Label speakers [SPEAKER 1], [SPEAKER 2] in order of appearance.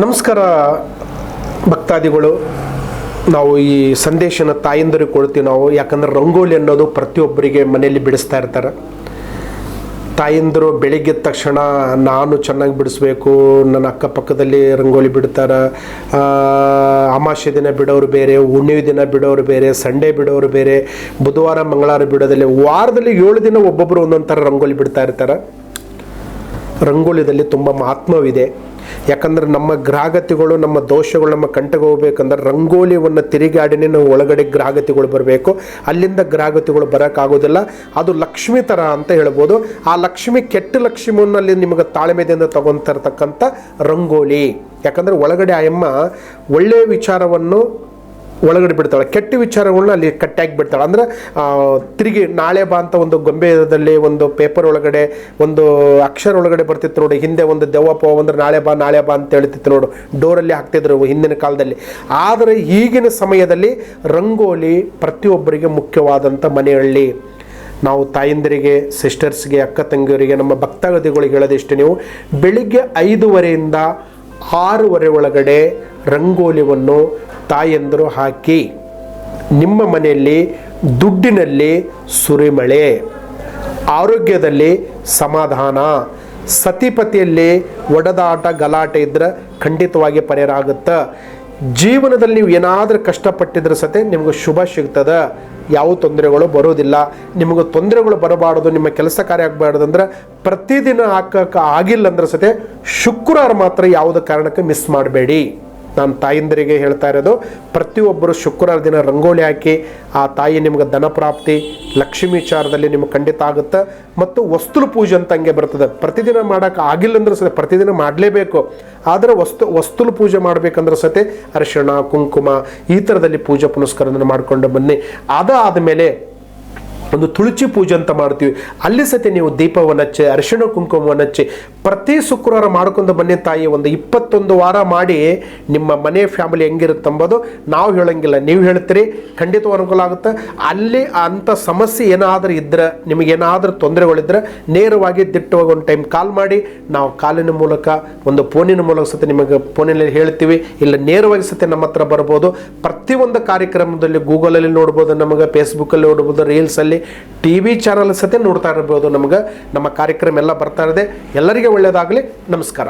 [SPEAKER 1] ನಮಸ್ಕಾರ ಭಕ್ತಾದಿಗಳು. ನಾವು ಈ ಸಂದೇಶನ ತಾಯಂದಿರಿಗೆ ಕೊಡ್ತೀವಿ ನಾವು, ಯಾಕಂದ್ರೆ ರಂಗೋಲಿ ಅನ್ನೋದು ಪ್ರತಿಯೊಬ್ಬರಿಗೆ ಮನೆಯಲ್ಲಿ ಬಿಡಿಸ್ತಾ ಇರ್ತಾರೆ. ತಾಯಂದಿರು ಬೆಳಿಗ್ಗೆ ತಕ್ಷಣ ನಾನು ಚೆನ್ನಾಗಿ ಬಿಡಿಸ್ಬೇಕು, ನನ್ನ ಅಕ್ಕಪಕ್ಕದಲ್ಲಿ ರಂಗೋಲಿ ಬಿಡ್ತಾರೆ. ಅಮಾವಾಸ್ಯೆ ದಿನ ಬಿಡೋರು ಬೇರೆ, ಹುಣ್ಣಿಮೆ ದಿನ ಬಿಡೋರು ಬೇರೆ, ಸಂಡೇ ಬಿಡೋರು ಬೇರೆ, ಬುಧವಾರ ಮಂಗಳವಾರ ಬಿಡೋದಲ್ಲಿ ವಾರದಲ್ಲಿ 7 ದಿನ ಒಬ್ಬೊಬ್ಬರು ಒಂದೊಂದು ಥರ ರಂಗೋಲಿ ಬಿಡ್ತಾ ಇರ್ತಾರೆ. ರಂಗೋಲಿದಲ್ಲಿ ತುಂಬ ಮಹತ್ವವಿದೆ. ಯಾಕಂದ್ರೆ ನಮ್ಮ ಗ್ರಹಗತಿಗಳು, ನಮ್ಮ ದೋಷಗಳು ನಮ್ಮ ಕಂಟಗೆ ಹೋಗ್ಬೇಕಂದ್ರೆ ರಂಗೋಲಿಯನ್ನು ತಿರುಗಾಡಿನೇ ನಾವು ಒಳಗಡೆ ಗ್ರಹಗತಿಗಳು ಬರಬೇಕು. ಅಲ್ಲಿಂದ ಗ್ರಹಗತಿಗಳು ಬರೋಕ್ಕಾಗೋದಿಲ್ಲ. ಅದು ಲಕ್ಷ್ಮಿ ಥರ ಅಂತ ಹೇಳ್ಬೋದು. ಆ ಲಕ್ಷ್ಮಿ ಕೆಟ್ಟ ಲಕ್ಷ್ಮಿಯಲ್ಲಿ ನಿಮಗೆ ತಾಳ್ಮೆದಿಂದ ತಗೊತಿರ್ತಕ್ಕಂಥ ರಂಗೋಲಿ. ಯಾಕಂದರೆ ಒಳಗಡೆ ಆ ಅಮ್ಮ ಒಳ್ಳೆಯ ವಿಚಾರವನ್ನು ಒಳಗಡೆ ಬಿಡ್ತಾಳೆ, ಕೆಟ್ಟ ವಿಚಾರಗಳನ್ನ ಅಲ್ಲಿ ಕಟ್ಟಾಗಿ ಬಿಡ್ತಾಳೆ. ಅಂದರೆ ತಿರುಗಿ ನಾಳೆ ಬಾ ಅಂತ ಒಂದು ಗೊಂಬೆದಲ್ಲಿ ಒಂದು ಪೇಪರ್ ಒಳಗಡೆ ಒಂದು ಅಕ್ಷರ ಒಳಗಡೆ ಬರ್ತಿತ್ತು ನೋಡಿ. ಹಿಂದೆ ಒಂದು ದೆವ್ವಪ್ಪ ಅಂದ್ರೆ ನಾಳೆ ಬಾ ಅಂತ ಹೇಳ್ತಿತ್ತು ನೋಡು, ಡೋರಲ್ಲಿ ಹಾಕ್ತಿದ್ರು ಹಿಂದಿನ ಕಾಲದಲ್ಲಿ. ಆದರೆ ಈಗಿನ ಸಮಯದಲ್ಲಿ ರಂಗೋಲಿ ಪ್ರತಿಯೊಬ್ಬರಿಗೆ ಮುಖ್ಯವಾದಂಥ ಮನೆಯಲ್ಲಿ. ನಾವು ತಾಯಂದಿರಿಗೆ, ಸಿಸ್ಟರ್ಸ್ಗೆ, ಅಕ್ಕ ತಂಗಿಯರಿಗೆ, ನಮ್ಮ ಭಕ್ತಾದಿಗಳಿಗೆ ಹೇಳೋದಿಷ್ಟು, ನೀವು ಬೆಳಿಗ್ಗೆ 5:30 6 ಒಳಗಡೆ ರಂಗೋಲಿಯನ್ನು ತಾಯಂದರು ಹಾಕಿ ನಿಮ್ಮ ಮನೆಯಲ್ಲಿ ದುಡ್ಡಿನಲ್ಲಿ ಸುರಿಮಳೆ, ಆರೋಗ್ಯದಲ್ಲಿ ಸಮಾಧಾನ, ಸತಿಪತಿಯಲ್ಲಿ ಒಡೆದಾಟ ಗಲಾಟೆ ಇದ್ದರೆ ಖಂಡಿತವಾಗಿ ಪರಿಹಾರ ಆಗುತ್ತೆ. ಜೀವನದಲ್ಲಿ ನೀವು ಏನಾದರೂ ಕಷ್ಟಪಟ್ಟಿದ್ರೆ ಸತೆ ನಿಮಗೆ ಶುಭ ಸಿಗ್ತದೆ, ಯಾವ ತೊಂದರೆಗಳು ಬರೋದಿಲ್ಲ. ನಿಮಗೆ ತೊಂದರೆಗಳು ಬರಬಾರ್ದು, ನಿಮ್ಮ ಕೆಲಸ ಕಾರ್ಯ ಆಗಬಾರ್ದು ಅಂದ್ರೆ ಪ್ರತಿದಿನ ಹಾಕಕ್ಕೆ ಆಗಿಲ್ಲ ಅಂದ್ರೆ ಸತೆ ಶುಕ್ರವಾರ ಮಾತ್ರ ಯಾವುದೇ ಕಾರಣಕ್ಕೆ ಮಿಸ್ ಮಾಡಬೇಡಿ. ನಾನು ತಾಯಂದಿರಿಗೆ ಹೇಳ್ತಾ ಇರೋದು, ಪ್ರತಿಯೊಬ್ಬರು ಶುಕ್ರವಾರ ದಿನ ರಂಗೋಲಿ ಹಾಕಿ ಆ ತಾಯಿ ನಿಮ್ಗೆ ಧನ ಪ್ರಾಪ್ತಿ, ಲಕ್ಷ್ಮೀ ವಿಚಾರದಲ್ಲಿ ನಿಮ್ಗೆ ಖಂಡಿತ ಆಗುತ್ತೆ. ಮತ್ತು ವಸ್ತುಲು ಪೂಜೆ ಅಂತ ಹಂಗೆ ಬರ್ತದೆ. ಪ್ರತಿದಿನ ಮಾಡೋಕೆ ಆಗಿಲ್ಲ ಅಂದ್ರೆ ಸತೆ ಪ್ರತಿದಿನ ಮಾಡಲೇಬೇಕು. ಆದರೆ ವಸ್ತುಲು ಪೂಜೆ ಮಾಡಬೇಕಂದ್ರೆ ಸತೆ ಅರಿಶಿಣ, ಕುಂಕುಮ ಈ ಥರದಲ್ಲಿ ಪೂಜೆ ಪುನಸ್ಕಾರವನ್ನು ಮಾಡಿಕೊಂಡು ಬನ್ನಿ. ಅದಾದಮೇಲೆ ಒಂದು ತುಳಸಿ ಪೂಜೆ ಅಂತ ಮಾಡ್ತೀವಿ, ಅಲ್ಲಿ ಸತೆ ನೀವು ದೀಪವನ್ನು ಹಚ್ಚಿ, ಅರಿಶಿಣ ಕುಂಕುಮವನ್ನು ಹಚ್ಚಿ ಪ್ರತಿ ಶುಕ್ರವಾರ ಮಾಡ್ಕೊಂಡು ಬನ್ನಿ ತಾಯಿ. ಒಂದು 21 ವಾರ ಮಾಡಿ ನಿಮ್ಮ ಮನೆ ಫ್ಯಾಮಿಲಿ ಹೆಂಗಿರುತ್ತಂಬೋದು ನಾವು ಹೇಳೋಂಗಿಲ್ಲ, ನೀವು ಹೇಳ್ತೀರಿ, ಖಂಡಿತ ಅನುಕೂಲ ಆಗುತ್ತೆ. ಅಲ್ಲಿ ಅಂಥ ಸಮಸ್ಯೆ ಏನಾದರೂ ಇದ್ದರೆ, ನಿಮಗೇನಾದರೂ ತೊಂದರೆಗಳಿದ್ದರೆ ನೇರವಾಗಿ ದಿಟ್ಟವಾಗಿ ಒಂದು ಟೈಮ್ ಕಾಲ್ ಮಾಡಿ, ನಾವು ಕಾಲಿನ ಮೂಲಕ ಒಂದು ಫೋನಿನ ಮೂಲಕ ಸತೆ ನಿಮಗೆ ಫೋನಲ್ಲಿ ಹೇಳ್ತೀವಿ. ಇಲ್ಲ ನೇರವಾಗಿ ಸತೆ ನಮ್ಮ ಹತ್ರ ಬರ್ಬೋದು. ಪ್ರತಿಯೊಂದು ಕಾರ್ಯಕ್ರಮದಲ್ಲಿ ಗೂಗಲಲ್ಲಿ ನೋಡ್ಬೋದು, ನಮಗೆ ಫೇಸ್ಬುಕ್ಕಲ್ಲಿ ನೋಡ್ಬೋದು, ರೀಲ್ಸಲ್ಲಿ, TV ಚಾನಲ್ ಸತೆ ನೋಡ್ತಾ ಇರ್ಬೋದು. ನಮಗೆ ನಮ್ಮ ಕಾರ್ಯಕ್ರಮ ಎಲ್ಲ ಬರ್ತಾ ಇದೆ. ಎಲ್ಲರಿಗೆ ಒಳ್ಳೆಯದಾಗಲಿ. ನಮಸ್ಕಾರ.